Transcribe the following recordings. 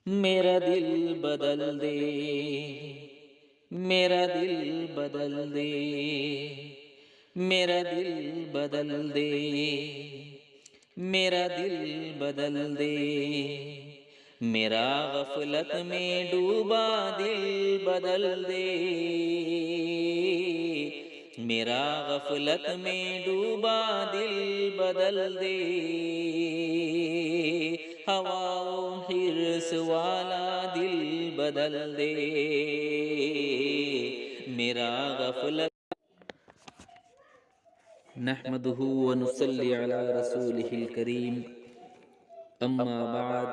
میرا دل بدل دے، میرا دل بدل دے، میرا دل بدل دے، میرا دل بدل دے، میرا غفلت میں ڈوبا دل بدل دے، میرا غفلت میں ڈوبا دل بدل دے، ہواؤں حرص والا دل بدل دے، میرا غفلت۔ نحمده ونصلي على رسوله الكريم، اما بعد،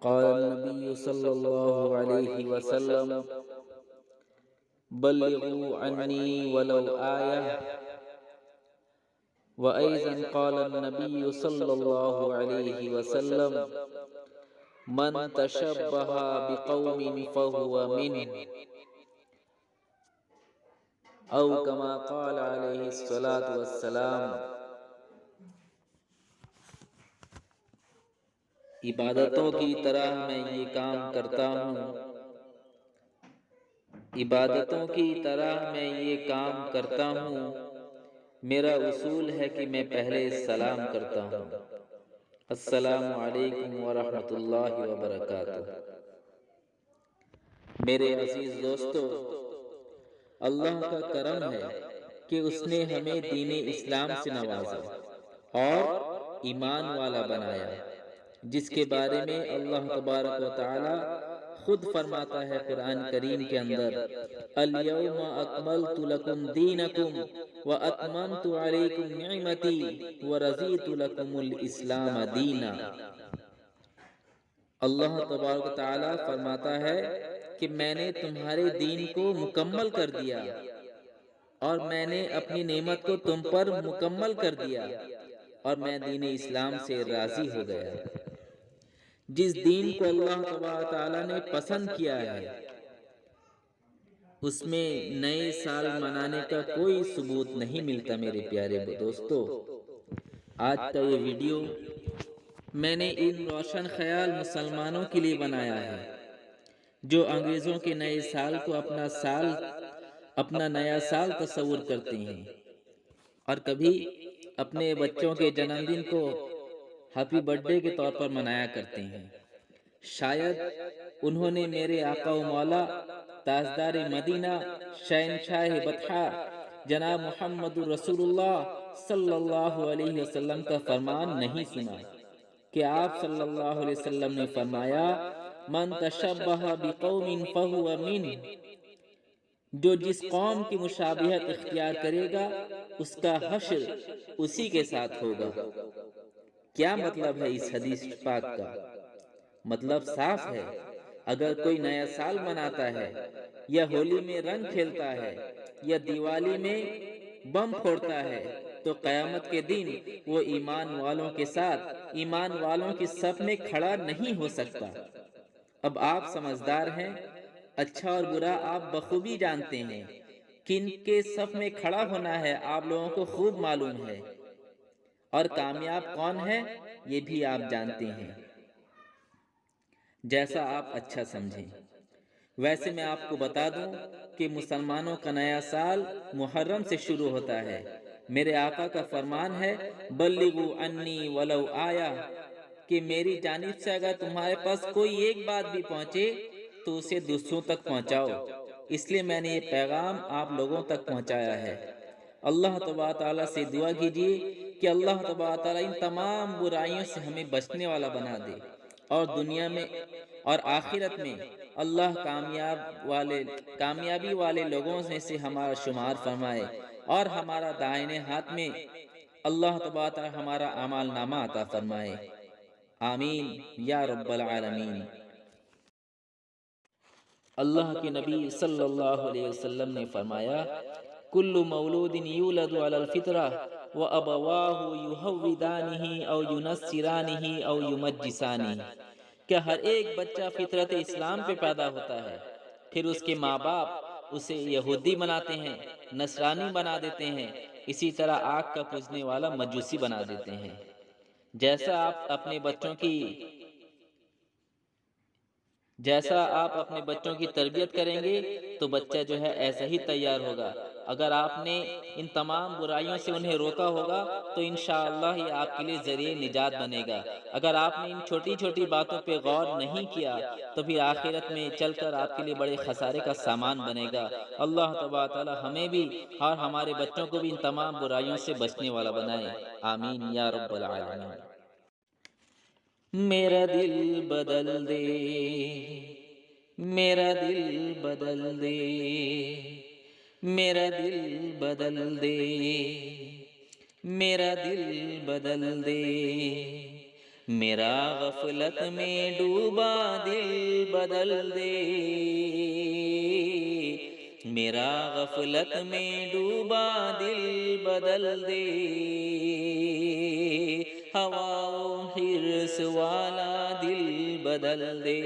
قال النبي صلى الله عليه وسلم: بلغوا عني ولو آية. وأيضا قال النبي صلى الله عليه وسلم: من تشبه بقوم فهو منهم، او كما قال عليه الصلاة والسلام۔ عبادتوں کی طرح میں یہ کام کرتا ہوں، عبادتوں کی طرح میں یہ کام کرتا ہوں، میرا اصول ہے کہ میں پہلے سلام کرتا ہوں: السلام علیکم ورحمۃ اللہ وبرکاتہ۔ میرے عزیز دوستو، اللہ کا کرم ہے کہ اس نے ہمیں دین اسلام سے نوازا اور ایمان والا بنایا، جس کے بارے میں اللہ تبارک و تعالی خود فرماتا ہے قرآن کریم کے اندر: الیوم اکملت لکم دینکم واتممت علیکم نعمتی ورضیت لکم الاسلام دینا۔ اللہ تبارک و تعالی فرماتا ہے کہ میں نے تمہارے دین کو مکمل کر دیا اور میں نے اپنی نعمت کو تم پر مکمل کر دیا اور میں دین اسلام سے راضی ہو گیا۔ جس دین کو اللہ تبارک و تعالی نے پسند کیا ہے، اس میں نئے سال منانے کا کوئی ثبوت نہیں ملتا۔ میرے پیارے دوستو، آج کا یہ ویڈیو میں نے ان روشن خیال مسلمانوں کے لیے بنایا ہے جو انگریزوں کے نئے سال کو اپنا نیا سال تصور کرتے ہیں اور کبھی اپنے بچوں کے جنم دن کو ہیپی برتھ ڈے کے طور پر منایا کرتے ہیں۔ شاید انہوں نے میرے آقا و مولا تاجدار مدینہ شہنشاہ بطحا جناب محمد رسول اللہ صلی اللہ علیہ وسلم کا فرمان نہیں سنا کہ آپ صلی اللہ علیہ وسلم نے فرمایا: من تشبہ بقوم فہو منہ، جو جس قوم کی مشابہت اختیار کرے گا اس کا حشر اسی کے ساتھ ہوگا۔ کیا مطلب ہے اس حدیث پاک کا؟ مطلب صاف ہے، اگر کوئی نیا سال مناتا ہے یا ہولی میں رنگ کھیلتا ہے یا دیوالی میں بم پھوڑتا ہے تو قیامت کے دن وہ ایمان والوں کے ساتھ ایمان والوں کی صف میں کھڑا نہیں ہو سکتا۔ اب آپ سمجھدار ہیں، اچھا اور برا آپ بخوبی جانتے ہیں، کن کے صف میں کھڑا ہونا ہے آپ لوگوں کو خوب معلوم ہے، اور کامیاب کون ہے یہ بھی آپ جانتے ہیں۔ جیسا آپ اچھا سمجھیں۔ ویسے میں آپ کو بتا دوں کہ مسلمانوں کا نیا سال محرم سے شروع ہوتا ہے۔ میرے آقا کا فرمان ہے: بلغوا انی ولو آیہ، کہ میری جانب سے اگر تمہارے پاس کوئی ایک بات بھی پہنچے تو اسے دوسروں تک پہنچاؤ۔ اس لیے میں نے یہ پیغام آپ لوگوں تک پہنچایا ہے۔ اللہ تبارک تعالیٰ سے دعا کیجیے کہ اللہ تبارک تعالیٰ ان تمام برائیوں سے ہمیں بچنے والا بنا دے اور دنیا میں اور آخرت میں اللہ کامیابی والے لوگوں میں سے ہمارا شمار فرمائے اور ہمارا دائنے ہاتھ میں اللہ تبارک تعالیٰ ہمارا اعمال نامہ عطا فرمائے۔ آمین یا رب العالمین۔ اللہ کے نبی صلی اللہ علیہ وسلم نے فرمایا: کل مولود یولد علی الفطرہ وابواہ یہودانہ او ینصرانہ او یمجسانہ، کہ ہر ایک بچہ فطرت اسلام پہ پیدا ہوتا ہے، پھر اس کے ماں باپ اسے یہودی بناتے ہیں، نصرانی بنا دیتے ہیں، اسی طرح آگ کا پوجنے والا مجوسی بنا دیتے ہیں۔ جیسا آپ اپنے بچوں کی تربیت کریں گے تو بچہ جو ہے ایسا ہی تیار ہوگا۔ اگر آپ نے ان تمام برائیوں سے انہیں روکا ہوگا تو انشاءاللہ یہ آپ کے لیے ذریعہ نجات بنے گا۔ اگر آپ نے ان چھوٹی چھوٹی باتوں پہ غور نہیں کیا تو پھر آخرت میں چل کر آپ کے لیے بڑے خسارے کا سامان بنے گا۔ اللہ تبارک تعالی ہمیں بھی اور ہمارے بچوں کو بھی ان تمام برائیوں سے بچنے والا بنائے، آمین یا رب العالمین۔ میرا دل بدل دے، میرا دل بدل دے، میرا دل بدل دے، میرا دل بدل دے، میرا غفلت میں ڈوبا دل بدل دے، میرا غفلت میں ڈوبا دل بدل دے، ہوا و حرص والا دل بدل دے،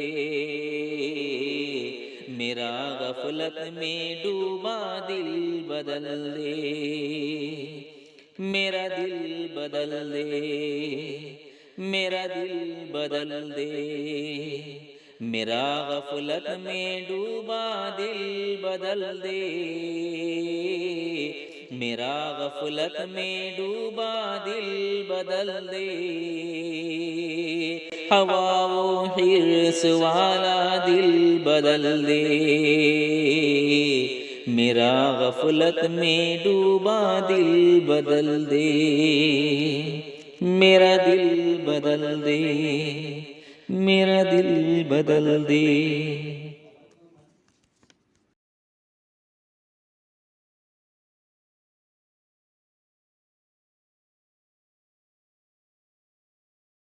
میرا غفلت میں ڈوبا دل بدل دے، میرا دل بدل دے، میرا دل بدل دے، میرا غفلت میں ڈوبا دل بدل دے، میرا غفلت میں ڈوبا دل بدل دے، ہوا و حرص والا دل بدل دے، میرا غفلت میں ڈوبا دل بدل دے، میرا دل بدل دے، میرا دل بدل دے۔